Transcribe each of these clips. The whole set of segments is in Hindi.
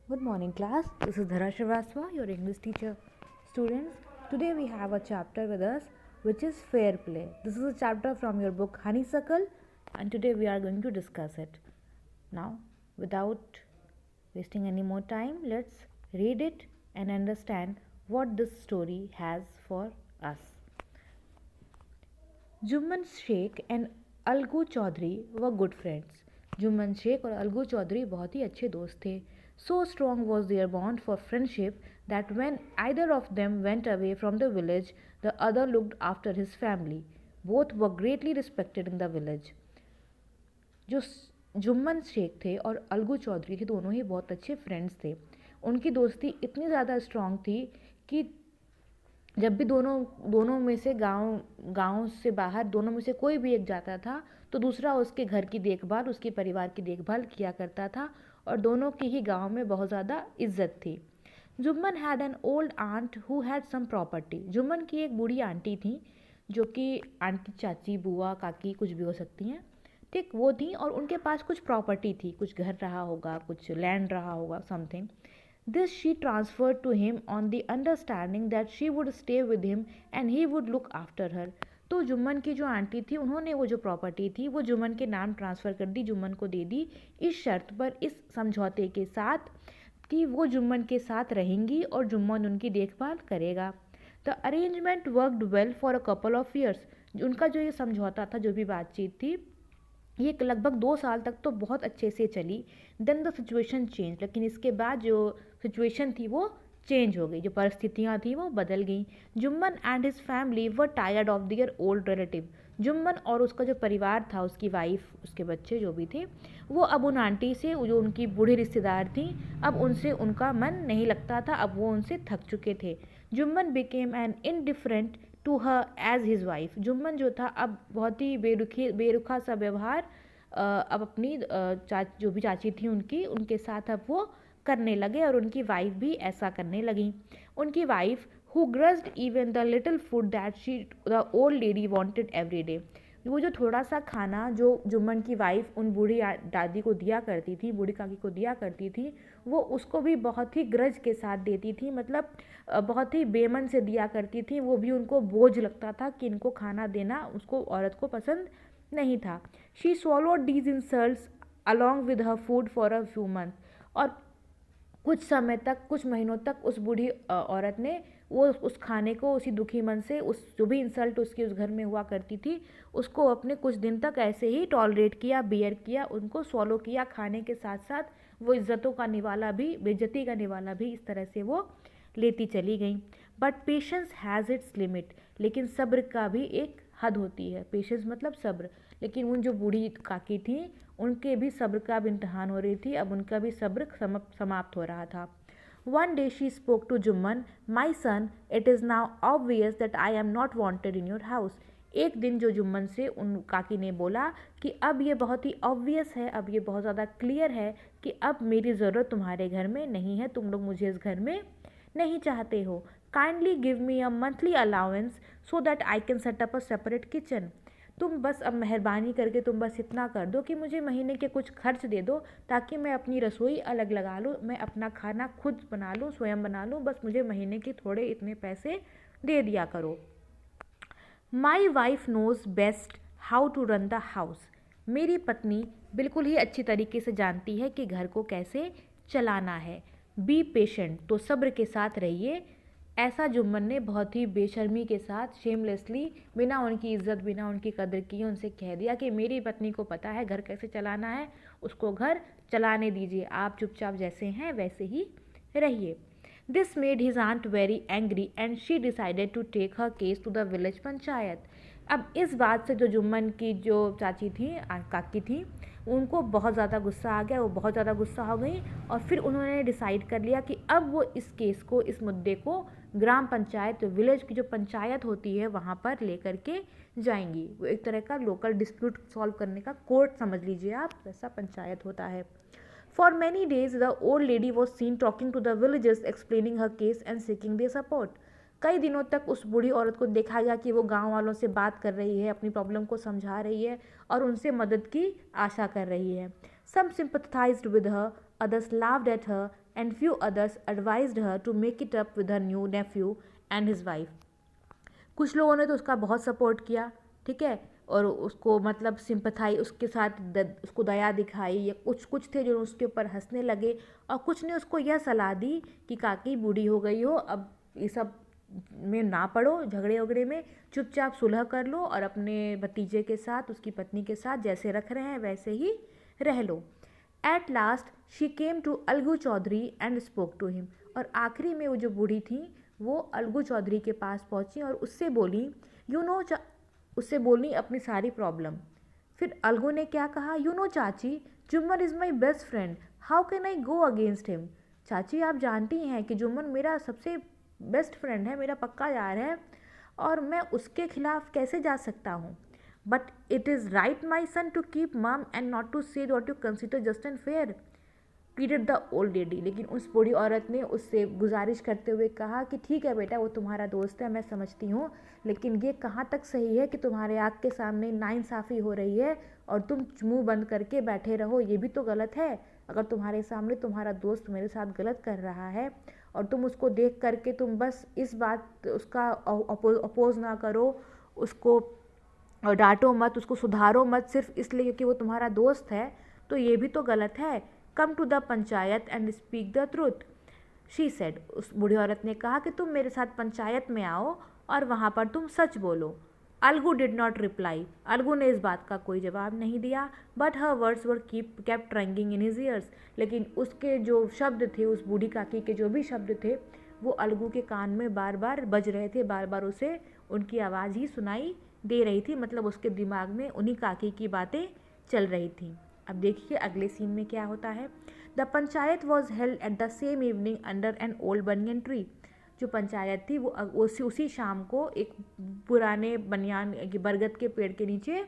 Good morning, class. This is Dhara Srivastava, your English teacher. Students, today we have a chapter with us which is fair play. This is a chapter from your book Honeysuckle, and today we are going to discuss it. Now, without wasting any more time, let's read it and understand what this story has for us. Jumman Shaikh and Algu Chaudhary were good friends. Jumman Sheikh और अलगू चौधरी बहुत ही अच्छे दोस्त थे. So strong was their bond for friendship that when either of them went away from the village the other looked after his family. Both were greatly respected in the village. जो जुम्मन शेख थे और अलगू चौधरी थे, दोनों ही बहुत अच्छे फ्रेंड्स थे. उनकी दोस्ती इतनी ज़्यादा स्ट्रॉन्ग थी कि जब भी दोनों में से गांव से बाहर दोनों में से कोई भी एक जाता था तो दूसरा उसके घर की देखभाल, उसके परिवार की देखभाल किया करता था और दोनों की ही गांव में बहुत ज़्यादा इज्जत थी. Jumman had an old aunt who had sum property. Jumman की एक बूढ़ी आंटी थी जो कि आंटी, चाची, बुआ, काकी कुछ भी हो सकती हैं, ठीक, वो थी और उनके पास कुछ प्रॉपर्टी थी, कुछ घर रहा होगा, कुछ लैंड रहा होगा, something. This she transferred to him on the understanding that she would stay with him and he would look after her. तो जुम्मन की जो आंटी थी उन्होंने वो जो प्रॉपर्टी थी वो जुम्मन के नाम ट्रांसफ़र कर दी, जुम्मन को दे दी, इस शर्त पर, इस समझौते के साथ कि वो जुम्मन के साथ रहेंगी और जुम्मन उनकी देखभाल करेगा. The arrangement worked well for a couple of years. उनका जो ये समझौता था, जो भी बातचीत थी, ये लगभग 2 साल तक तो बहुत अच्छे से चली. Then the situation change. लेकिन इसके बाद जो सिचुएशन थी वो चेंज हो गई, जो परिस्थितियाँ थी वो बदल गई. Jumman and his family were tired of their old relative. Jumman और उसका जो परिवार था, उसकी वाइफ, उसके बच्चे जो भी थे, वो अब उन आंटी से, जो उनकी बूढ़ी रिश्तेदार थी, अब उनसे उनका मन नहीं लगता था, अब वो उनसे थक चुके थे. Jumman became an indifferent to her as his wife. Jumman जो था अब बहुत ही बेरुखा सा व्यवहार अब अपनी जो भी चाची थी उनके साथ अब वो करने लगे और उनकी वाइफ भी ऐसा करने लगी. उनकी wife who grudged even the little food that the old lady wanted every day. वो जो थोड़ा सा खाना जो जुम्मन की वाइफ उन बूढ़ी दादी को दिया करती थी, बूढ़ी काकी को दिया करती थी, वो उसको भी बहुत ही ग्रज के साथ देती थी, मतलब बहुत ही बेमन से दिया करती थी. वो भी उनको बोझ लगता था कि इनको खाना देना उसको, औरत को पसंद नहीं था. She swallowed these insults along with her food for a few months. और कुछ समय तक, कुछ महीनों तक उस बूढ़ी औरत ने वो उस खाने को उसी दुखी मन से, उस जो भी इंसल्ट उसके उस घर में हुआ करती थी, उसको अपने कुछ दिन तक ऐसे ही टॉलरेट किया, बियर किया, उनको सॉलो किया. खाने के साथ साथ वो इज्जतों का निवाला भी, बेइज्जती का निवाला भी इस तरह से वो लेती चली गई. But patience has its limit. लेकिन सब्र का भी एक हद होती है. पेशेंस मतलब सब्र. लेकिन उन जो बूढ़ी काकी थी उनके भी सब्र का अब इम्तहान हो रही थी, अब उनका भी सब्र समाप्त हो रहा था. One day she spoke to Jumman, my son, it is now obvious that I am not wanted in your house. एक दिन जो जुम्मन से उन काकी ने बोला कि अब ये बहुत ही ऑब्वियस है, अब ये बहुत ज़्यादा क्लियर है कि अब मेरी ज़रूरत तुम्हारे घर में नहीं है, तुम लोग मुझे इस घर में नहीं चाहते हो. Kindly give me a monthly allowance so that I can set up a separate kitchen. तुम बस अब मेहरबानी करके तुम बस इतना कर दो कि मुझे महीने के कुछ खर्च दे दो ताकि मैं अपनी रसोई अलग लगा लूँ, मैं अपना खाना खुद बना लूँ, स्वयं बना लूँ, बस मुझे महीने के थोड़े इतने पैसे दे दिया करो. My wife knows best how to run the house. मेरी पत्नी बिल्कुल ही अच्छी तरीके से जानती है कि घर को कैसे चलाना है. बी पेशेंट, तो सब्र के साथ रहिए. ऐसा जुम्मन ने बहुत ही बेशर्मी के साथ, शेमलेसली, बिना उनकी इज्जत, बिना उनकी कदर किए उनसे कह दिया कि मेरी पत्नी को पता है घर कैसे चलाना है, उसको घर चलाने दीजिए, आप चुपचाप जैसे हैं वैसे ही रहिए. This made his aunt very angry and she decided to take her case to the village panchayat. अब इस बात से जो जुम्मन की जो चाची थी, काकी थी, उनको बहुत ज़्यादा गुस्सा आ गया, वो बहुत ज़्यादा गुस्सा हो गई और फिर उन्होंने डिसाइड कर लिया कि अब वो इस केस को, इस मुद्दे को ग्राम पंचायत, विलेज की जो पंचायत होती है वहाँ पर लेकर के जाएंगी. वो एक तरह का लोकल डिस्प्यूट सॉल्व करने का कोर्ट समझ लीजिए आप, वैसा पंचायत होता है. For many days, the old lady was seen talking to the villagers, explaining her case and seeking their support. कई दिनों तक उस बूढ़ी औरत को देखा गया कि वो गांव वालों से बात कर रही है, अपनी प्रॉब्लम को समझा रही है और उनसे मदद की आशा कर रही है. Some sympathized with her, others laughed at her, and few others advised her to make it up with her new nephew and his wife. कुछ लोगों ने तो उसका बहुत सपोर्ट किया, ठीक है, और उसको मतलब सिंपथाई उसके साथ उसको दया दिखाई, या कुछ थे जो उसके ऊपर हंसने लगे, और कुछ ने उसको यह सलाह दी कि काकी बूढ़ी हो गई हो, अब ये सब में ना पड़ो, झगड़े वगड़े में, चुपचाप सुलह कर लो और अपने भतीजे के साथ, उसकी पत्नी के साथ जैसे रख रहे हैं वैसे ही रह लो. At last she came to Algu Chaudhary and spoke to him. और आखिरी में वो जो बूढ़ी थी वो अलगू चौधरी के पास पहुंची और उससे बोली, उससे बोली अपनी सारी प्रॉब्लम. फिर अलगू ने क्या कहा, यू नो चाची, Jumman is my best friend, how can I go against him. चाची आप जानती हैं कि जुम्मन मेरा सबसे बेस्ट फ्रेंड है, मेरा पक्का यार है, और मैं उसके खिलाफ कैसे जा सकता हूँ. But it is right my son to keep mum and not to say what you consider just and fair, pleaded the old lady. लेकिन उस बूढ़ी औरत ने उससे गुजारिश करते हुए कहा कि ठीक है बेटा, वो तुम्हारा दोस्त है, मैं समझती हूँ, लेकिन ये कहाँ तक सही है कि तुम्हारे आँख के सामने नाइंसाफ़ी हो रही है और तुम मुंह बंद करके बैठे रहो, ये भी तो गलत है. अगर तुम्हारे सामने तुम्हारा दोस्त मेरे साथ गलत कर रहा है और तुम उसको देख करके तुम बस इस बात उसका अपोज ना करो, उसको डांटो मत, उसको सुधारो मत सिर्फ इसलिए क्योंकि वो तुम्हारा दोस्त है, तो ये भी तो गलत है. Come to the panchayat and speak the truth, she said. उस बूढ़ी औरत ने कहा कि तुम मेरे साथ पंचायत में आओ और वहाँ पर तुम सच बोलो. Algu did not reply. Algu ने इस बात का कोई जवाब नहीं दिया. But her words were kept ringing in his years. लेकिन उसके जो शब्द थे, उस बूढ़ी काकी के जो भी शब्द थे, वो अलगू के कान में बार बार बज रहे थे, बार बार उसे उनकी आवाज़ ही सुनाई दे रही थी. मतलब उसके दिमाग में उन्हीं काकी की बातें चल रही थी. अब देखिए अगले सीन में क्या होता है. The panchayat was held at the same evening under an old banyan tree. जो पंचायत थी वो उसी शाम को एक पुराने बनियान बरगद के पेड़ के नीचे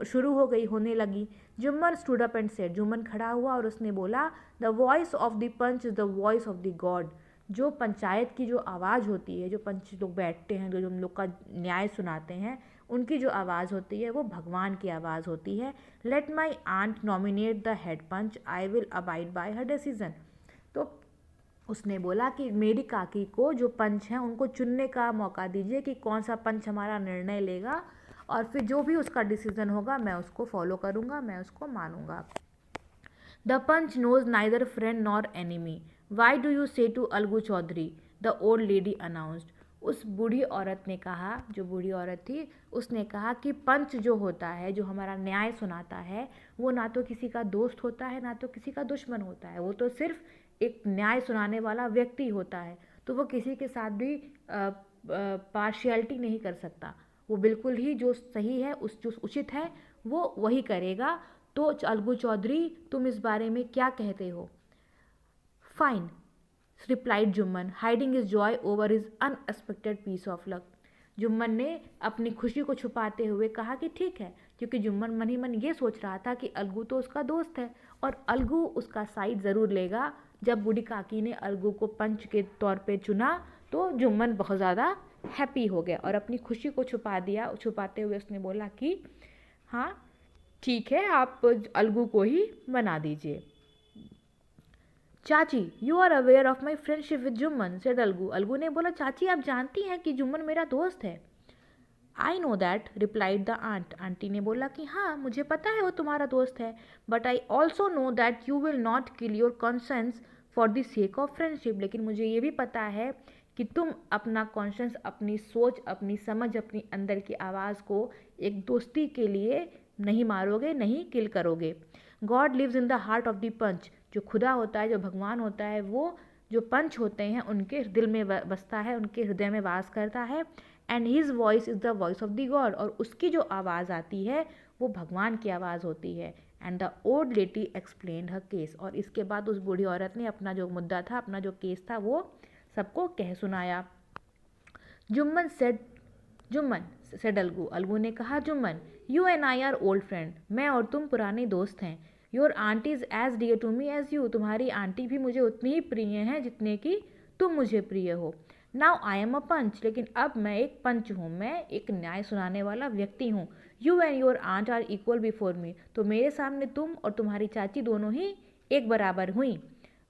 शुरू हो गई, होने लगी. Jumman stood up and said. Jumman खड़ा हुआ और उसने बोला, the voice of the panch is the voice of the god. जो पंचायत की जो आवाज़ होती है, जो पंच लोग बैठते हैं, जो हम लोग का न्याय सुनाते हैं, उनकी जो आवाज़ होती है वो भगवान की आवाज़ होती है. Let my aunt nominate the head panch, I will abide by her decision. तो उसने बोला कि मेरी काकी को जो पंच हैं उनको चुनने का मौका दीजिए कि कौन सा पंच हमारा निर्णय लेगा, और फिर जो भी उसका डिसीजन होगा मैं उसको फॉलो करूँगा, मैं उसको मानूंगा. The panch knows neither friend nor enemy, why do you say to Algu Chaudhary, the old lady announced. उस बूढ़ी औरत ने कहा, जो बूढ़ी औरत थी उसने कहा कि पंच जो होता है, जो हमारा न्याय सुनाता है, वो ना तो किसी का दोस्त होता है ना तो किसी का दुश्मन होता है, वो तो सिर्फ एक न्याय सुनाने वाला व्यक्ति होता है. तो वो किसी के साथ भी पार्शियलिटी नहीं कर सकता. वो बिल्कुल ही जो सही है, जो उचित है वो वही करेगा. तो अलगू चौधरी तुम इस बारे में क्या कहते हो. Fine, replied Jumman, hiding his joy over his unexpected piece of luck. Jumman ने अपनी खुशी को छुपाते हुए कहा कि ठीक है, क्योंकि जुम्मन मन ही मन ये सोच रहा था कि अलगू तो उसका दोस्त है और अलगू उसका साइड ज़रूर लेगा. जब बूढ़ी काकी ने अलगू को पंच के तौर पे चुना तो जुम्मन बहुत ज़्यादा हैप्पी हो गया और अपनी खुशी को छुपाते हुए उसने बोला कि हाँ ठीक है, आप अलगू को ही बना दीजिए. Chachi, you are aware of my friendship with Jumman, said Algu. Algu ने बोला, चाची आप जानती हैं कि जुम्मन मेरा दोस्त है. I know that, replied the aunt. Aunty ने बोला कि हाँ मुझे पता है वो तुम्हारा दोस्त है. But I also know that you will not kill your conscience for the sake of friendship. लेकिन मुझे ये भी पता है कि तुम अपना कॉन्शेंस, अपनी सोच, अपनी समझ, अपनी अंदर की आवाज़ को एक दोस्ती के लिए नहीं मारोगे, नहीं किल करोगे. God lives in the heart of the panch. जो खुदा होता है, जो भगवान होता है, वो जो पंच होते हैं उनके दिल में बसता है, उनके हृदय में वास करता है. And his voice is the voice of the God. और उसकी जो आवाज़ आती है वो भगवान की आवाज़ होती है. And the old lady explained her case. और इसके बाद उस बूढ़ी औरत ने अपना जो मुद्दा था, अपना जो केस था, वो सबको कह सुनाया. जुम्मन सेड अलगू. अलगू ने कहा, Jumman, you and I are old friend. मैं और तुम पुराने दोस्त हैं. Your aunty is as dear to me as you. तुम्हारी आंटी भी मुझे उतनी ही प्रिय हैं जितने कि तुम मुझे प्रिय हो. नाउ आई एम अ पंच. लेकिन अब मैं एक पंच हूँ, मैं एक न्याय सुनाने वाला व्यक्ति हूँ. You and your aunt are equal before me. तो मेरे सामने तुम और तुम्हारी चाची दोनों ही एक बराबर हुई।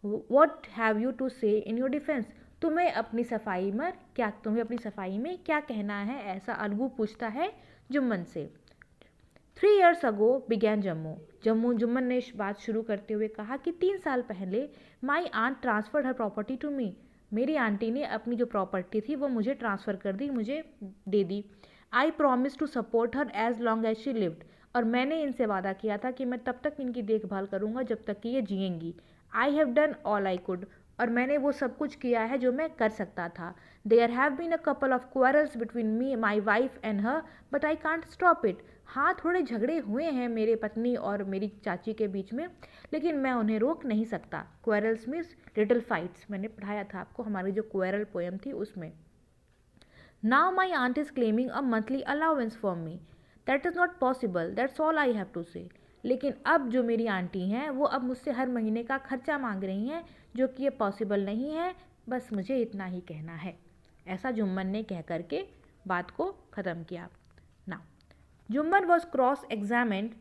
वॉट हैव यू टू से इन योर डिफेंस, तुम्हें अपनी सफाई में क्या कहना है, ऐसा अलगू पूछता है जुम्मन से। 3 years ago began जुम्मन ने बात शुरू करते हुए कहा कि 3 साल पहले my aunt transferred her property to me, मेरी आंटी ने अपनी जो प्रॉपर्टी थी वो मुझे ट्रांसफ़र कर दी, मुझे दे दी। I promise to support her as long as she lived, और मैंने इनसे वादा किया था कि मैं तब तक इनकी देखभाल करूँगा जब तक कि ये जिएंगी। I have done all I could, और मैंने वो सब कुछ किया है जो मैं कर सकता था। There have been a couple of quarrels between me my wife and her, but I can't stop it. हाँ, थोड़े झगड़े हुए हैं मेरे पत्नी और मेरी चाची के बीच में, लेकिन मैं उन्हें रोक नहीं सकता। क्वारल्स मीन्स लिटिल फाइट्स, मैंने पढ़ाया था आपको हमारी जो क्वारल पोएम थी उसमें। Now my aunt is claiming a monthly allowance for me, that is not possible, that's all I have to say. लेकिन अब जो मेरी आंटी हैं वो अब मुझसे हर महीने का खर्चा मांग रही हैं, जो कि ये पॉसिबल नहीं है, बस मुझे इतना ही कहना है। ऐसा जुम्मन ने कह करके बात को ख़त्म किया। Now Jumman was cross examined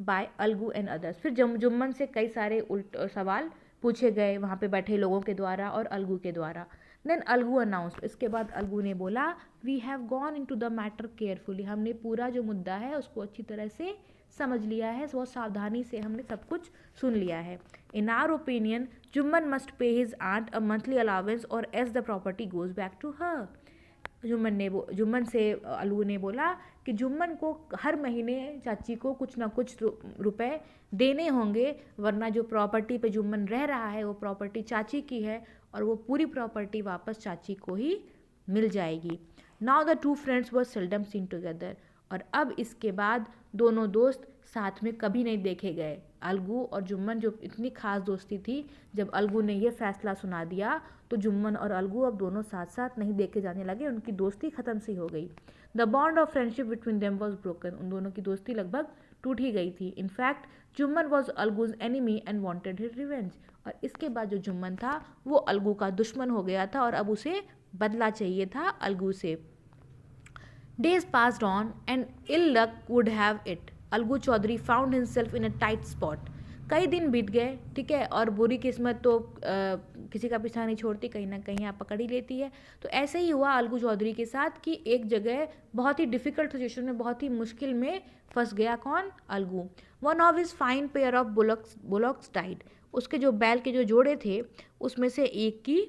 bye Algu and others, फिर जुम्मन से कई सारे सवाल पूछे गए वहाँ पे बैठे लोगों के द्वारा और अलगू के द्वारा। देन अलगू अनाउंस, इसके बाद अलगू ने बोला, we have gone into the matter carefully, हमने पूरा जो मुद्दा है उसको अच्छी तरह से समझ लिया है, बहुत सावधानी से हमने सब कुछ सुन लिया है। In our opinion Jumman must pay his aunt a monthly allowance और as the property goes back to her. Jumman से अलगू ने बोला कि जुम्मन को हर महीने चाची को कुछ ना कुछ रुपए देने होंगे, वरना जो प्रॉपर्टी पे जुम्मन रह रहा है वो प्रॉपर्टी चाची की है और वो पूरी प्रॉपर्टी वापस चाची को ही मिल जाएगी। Now the two friends were seldom seen together, और अब इसके बाद दोनों दोस्त साथ में कभी नहीं देखे गए। अलगू और जुम्मन जो इतनी खास दोस्ती थी, जब अलगू ने ये फैसला सुना दिया तो जुम्मन और अलगू अब दोनों साथ साथ नहीं देखे जाने लगे, उनकी दोस्ती ख़त्म सी हो गई। The bond of friendship between them was broken, उन दोनों की दोस्ती लगभग टूट ही गई थी। In fact Jumman was Algu's enemy and wanted his revenge, और इसके बाद जो जुम्मन था वो अलगू का दुश्मन हो गया था और अब उसे बदला चाहिए था अलगू से। Days passed on and ill luck would have it. Algu Chaudhary found himself in a tight spot. कई दिन बीत गए, ठीक है, और बुरी किस्मत तो किसी का पीछा नहीं छोड़ती, कहीं ना कहीं आप पकड़ ही लेती है। तो ऐसे ही हुआ अलगू चौधरी के साथ कि एक जगह बहुत ही डिफ़िकल्ट सिचुएशन में, बहुत ही मुश्किल में फंस गया। कौन? Algu. One of his fine pair of bullocks died, उसके जो बैल के जो जोड़े थे उसमें से एक की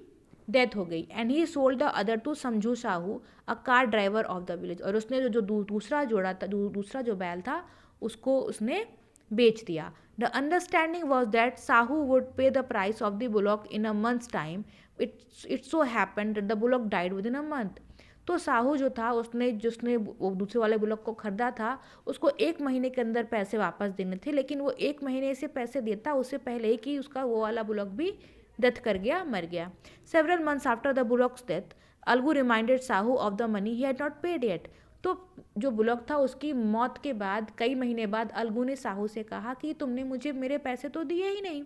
डेथ हो गई। And he sold the other to Samjhu Sahu a car driver of the village, और उसने जो दूसरा जोड़ा था, दूसरा जो बैल था उसको उसने बेच दिया। The understanding was that Sahu would pay the price of the bullock in a month's time. It so happened that the bullock died within a month. तो साहू जो था जिसने वो दूसरे वाले बुलॉक को खरीदा था, उसको 1 महीने के अंदर पैसे वापस देने थे, लेकिन वो 1 महीने से पैसे देता उससे पहले कि उसका वो वाला बुलॉक भी डेथ कर गया, मर गया। Several months after the bullocks death Algu reminded Sahu of the money he had not paid yet. तो जो बुलॉक था उसकी मौत के बाद कई महीने बाद अलगू ने साहू से कहा कि तुमने मुझे मेरे पैसे तो दिए ही नहीं।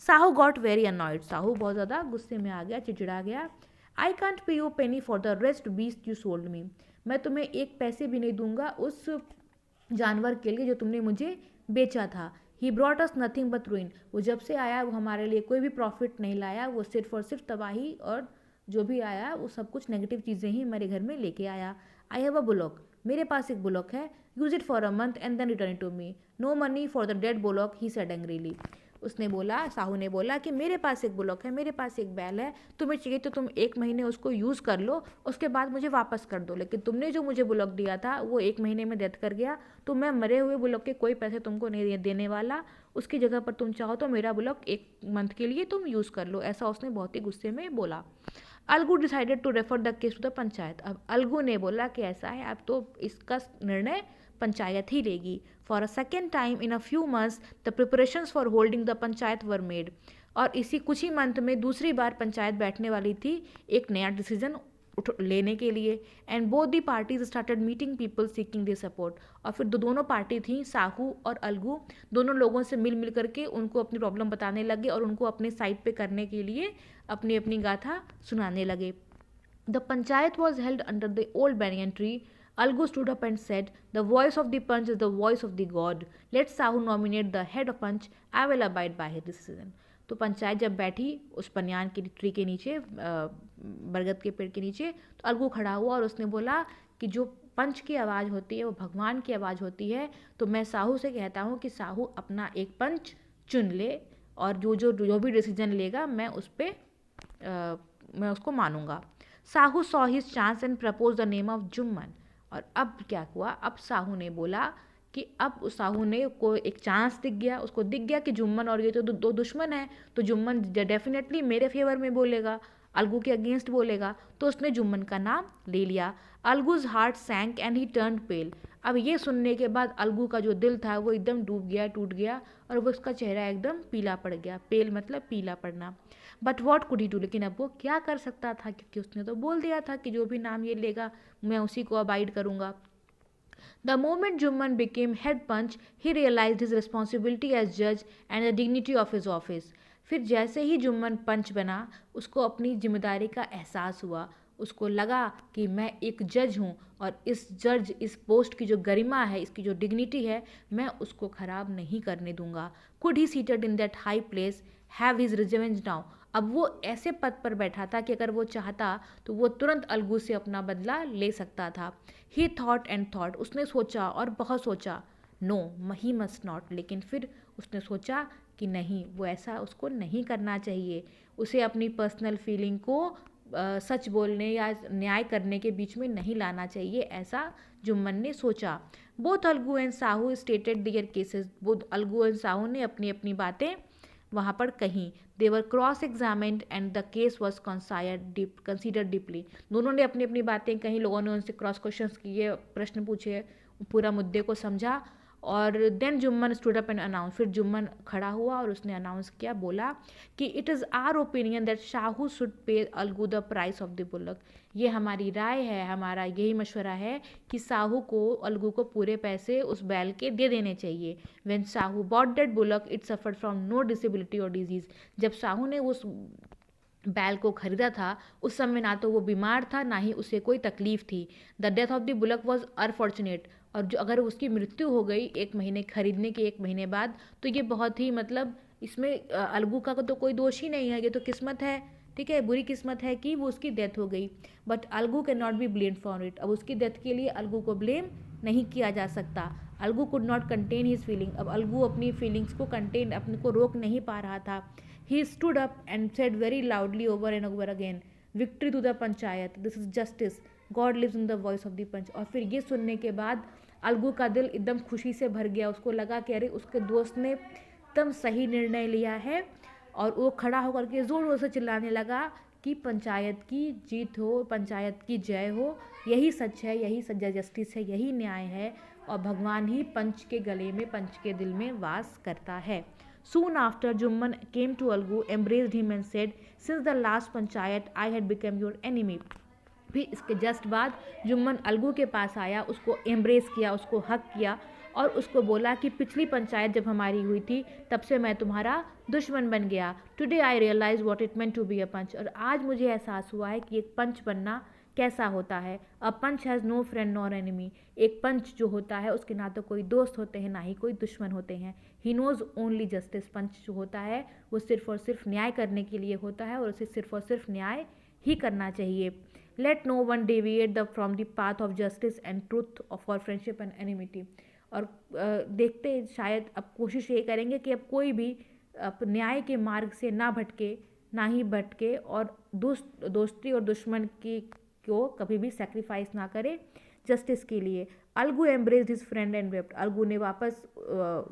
Sahu got very annoyed, Sahu बहुत ज़्यादा गुस्से में आ गया, चिड़चिड़ा गया। I can't pay you penny for the rest beast you sold me, मैं तुम्हें 1 पैसे भी नहीं दूंगा उस जानवर के लिए जो तुमने मुझे बेचा था। He brought us nothing but ruin, वो जब से आया वो हमारे लिए कोई भी प्रॉफिट नहीं लाया, वो सिर्फ और सिर्फ तबाही, और जो भी आया वो सब कुछ नेगेटिव चीज़ें ही हमारे घर में लेके आया। आई हैव अ बुलॉक, मेरे पास एक बुलॉक है, use it for a month and then return it to me. No money for the dead bullock, he said angrily. उसने बोला, साहू ने बोला कि मेरे पास एक बुलॉक है, मेरे पास एक बैल है, तुम्हें चाहिए तो तुम 1 महीने उसको यूज़ कर लो, उसके बाद मुझे वापस कर दो, लेकिन तुमने जो मुझे बुलॉक दिया था वो 1 महीने में डेथ कर गया, तो मैं मरे हुए बुलॉक के कोई पैसे तुमको नहीं देने वाला। उसकी जगह पर तुम चाहो तो मेरा बुलॉक 1 मंथ के लिए तुम यूज़ कर लो, ऐसा उसने बहुत ही गुस्से में बोला। Algu decided to refer the case to the panchayat. अब अलगू ने बोला कि ऐसा है, अब तो इसका निर्णय पंचायत ही लेगी। For a second time in a few months the preparations for holding the panchayat were made, और इसी कुछ ही मंथ में दूसरी बार पंचायत बैठने वाली थी एक नया डिसीजन लेने के लिए। And both the parties started meeting people seeking their support, और फिर दोनों पार्टी थी, साहू और अलगू, दोनों लोगों से मिल करके उनको अपनी प्रॉब्लम बताने लगे और उनको अपने साइड पे करने के लिए अपनी अपनी गाथा सुनाने लगे। The panchayat was held under the old banyan tree Algu stood up and said, "The voice of the Panch is the voice of the god. Let Sahu nominate the head of Panch. I will abide by his decision." तो पंचायत जब बैठी उस पनियान की ट्री के नीचे, बरगद के पेड़ के नीचे, तो अलगू खड़ा हुआ और उसने बोला कि जो पंच की आवाज़ होती है वो भगवान की आवाज़ होती है, तो मैं साहू से कहता हूँ कि साहू अपना एक पंच चुन ले और जो भी डिसीजन लेगा मैं उसको मानूंगा। Sahu saw his chance and propose the name of Jumman. और अब क्या हुआ, अब साहू ने बोला कि अब उस साहू ने को एक चांस दिख गया, उसको दिख गया कि जुम्मन और ये तो दो दुश्मन हैं, तो जुम्मन डेफिनेटली मेरे फेवर में बोलेगा, अलगू के अगेंस्ट बोलेगा, तो उसने जुम्मन का नाम ले लिया। अलगूज हार्ट सैंक एंड ही टर्न पेल। अब ये सुनने के बाद अलगू का जो दिल था वो एकदम डूब गया, टूट गया, और वो उसका चेहरा एकदम पीला पड़ गया। पेल मतलब पीला पड़ना। But what could he do, लेकिन अब वो क्या कर सकता था, क्योंकि उसने तो बोल दिया था कि जो भी नाम ये लेगा मैं उसी को अबाइड करूँगा। The moment Jumman became head punch, he realized his responsibility as judge and the dignity of his office. फिर जैसे ही जुम्मन पंच बना, उसको अपनी जिम्मेदारी का एहसास हुआ। उसको लगा कि मैं एक जज हूँ और इस पोस्ट की जो गरिमा है, इसकी जो डिग्निटी है, मैं उसको ख़राब नहीं करने दूंगा। Could he seated in that high place have his revenge now. अब वो ऐसे पद पर बैठा था कि अगर वो चाहता तो वो तुरंत अलगू से अपना बदला ले सकता था। ही थॉट एंड थॉट, उसने सोचा और बहुत सोचा। नो ही मस्ट नॉट, लेकिन फिर उसने सोचा कि नहीं, वो ऐसा उसको नहीं करना चाहिए। उसे अपनी पर्सनल फीलिंग को सच बोलने या न्याय करने के बीच में नहीं लाना चाहिए, ऐसा जुम्मन ने सोचा। Both Algu and Sahu stated their cases. Both Algu and Sahu ने अपनी अपनी बातें वहाँ पर कहीं। They were cross examined and the case was considered deeply. दोनों ने अपनी अपनी बातें कहीं, लोगों ने उनसे क्रॉस क्वेश्चन किए, प्रश्न पूछे, पूरा मुद्दे को समझा। और then Jumman stood up and announce. फिर जुम्मन खड़ा हुआ और उसने अनाउंस किया, बोला कि it is our opinion that Shahu should pay Algu the price of the bullock. ये हमारी राय है, हमारा यही मशवरा है कि साहू को, अलगू को पूरे पैसे उस बैल के दे देने चाहिए। When Sahu bought that bullock it suffered from no disability और डिजीज़। जब साहू ने उस बैल को खरीदा था उस समय ना तो वो बीमार था, ना ही उसे कोई तकलीफ थी। The death of the bullock was unfortunate. और जो अगर उसकी मृत्यु हो गई 1 महीने, खरीदने के 1 महीने बाद, तो ये बहुत ही मतलब इसमें अलगू का तो कोई दोष ही नहीं है, ये तो किस्मत है, ठीक है, बुरी किस्मत है कि वो उसकी डेथ हो गई। But Algu can not be blame for it. अब उसकी डेथ के लिए अलगू को ब्लेम नहीं किया जा सकता। Algu could not contain his feeling. अब अलगू अपनी फीलिंग्स को कंटेन, अपने को रोक नहीं पा रहा था। He stood up and said very loudly over and over again, victory to the panchayat, this is justice, God lives in the voice of the panch. और फिर ये सुनने के बाद अलगू का दिल एकदम खुशी से भर गया। उसको लगा कि अरे उसके दोस्त ने एकदम सही निर्णय लिया है। और वो खड़ा होकर के ज़ोर ज़ोर से चिल्लाने लगा कि पंचायत की जीत हो, पंचायत की जय हो, यही सच है, यही सच्चा जस्टिस है, यही न्याय है, और भगवान ही पंच के गले में, पंच के दिल में वास करता है। Soon after, Jumman came to Algu, embraced him and said, "Since the last panchayat, I had become your enemy." फिर इसके जस्ट बाद जुम्मन अलगू के पास आया, उसको एम्ब्रेस किया, उसको हक किया और उसको बोला कि पिछली पंचायत जब हमारी हुई थी तब से मैं तुम्हारा दुश्मन बन गया। Today I realise what it meant to be a panch. और आज मुझे एहसास हुआ है कि एक पंच बनना कैसा होता है। A panch has no friend nor enemy. एक पंच जो होता है उसके ना तो कोई दोस्त होते हैं, ना ही कोई दुश्मन होते हैं। He knows only justice. Panch जो होता है वो सिर्फ और सिर्फ न्याय करने के लिए होता है और उसे सिर्फ और सिर्फ न्याय ही करना चाहिए। Let no one deviate from the path of justice and truth for friendship and enmity. और देखते शायद अब कोशिश ये करेंगे कि अब कोई भी न्याय के मार्ग से ना भटके, ना ही भटके, और दोस्ती और दुश्मन की को कभी भी सेक्रीफाइस ना करे जस्टिस के लिए। Algu embraced his friend and wept. Algu ने वापस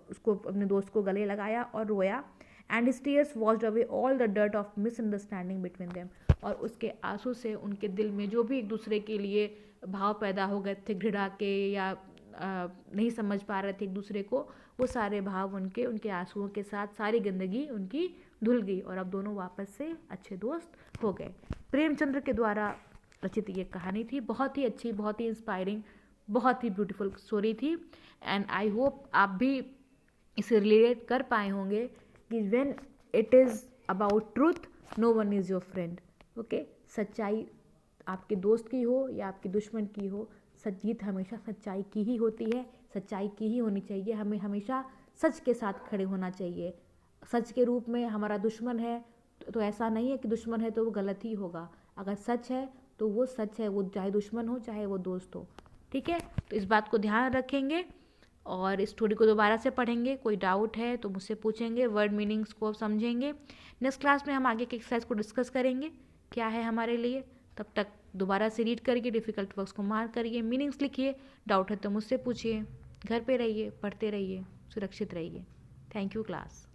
उसको, अपने दोस्त को गले लगाया और रोया। And his tears washed away all the dirt of misunderstanding between them. और उसके आंसू से उनके दिल में जो भी एक दूसरे के लिए भाव पैदा हो गए थे, घृणा के या नहीं समझ पा रहे थे एक दूसरे को, वो सारे भाव उनके आंसुओं के साथ, सारी गंदगी उनकी धुल गई और अब दोनों वापस से अच्छे दोस्त हो गए। प्रेमचंद्र के द्वारा रचित ये कहानी थी, बहुत ही अच्छी, बहुत ही इंस्पायरिंग, बहुत ही ब्यूटीफुल स्टोरी थी। एंड आई होप आप भी इसे रिलेट कर पाए होंगे कि when it is about truth no one is your friend. Okay, सच्चाई आपके दोस्त की हो या आपके दुश्मन की हो, जीत हमेशा सच्चाई की ही होती है, सच्चाई की ही होनी चाहिए। हमें हमेशा सच के साथ खड़े होना चाहिए। सच के रूप में हमारा दुश्मन है तो ऐसा नहीं है कि दुश्मन है तो वो गलत ही होगा। अगर सच है तो वो सच है, वो चाहे दुश्मन हो चाहे वो दोस्त हो। ठीक है, तो इस बात को ध्यान रखेंगे और इस स्टोरी को दोबारा से पढ़ेंगे। कोई डाउट है तो मुझसे पूछेंगे, वर्ड मीनिंग्स को समझेंगे। नेक्स्ट क्लास में हम आगे के एक्सरसाइज को डिस्कस करेंगे क्या है हमारे लिए। तब तक दोबारा से रीड करिए, डिफ़िकल्ट वर्ड्स को मार्क करिए, मीनिंग्स लिखिए। डाउट है तो मुझसे पूछिए। घर पे रहिए, पढ़ते रहिए, सुरक्षित रहिए। Thank you class.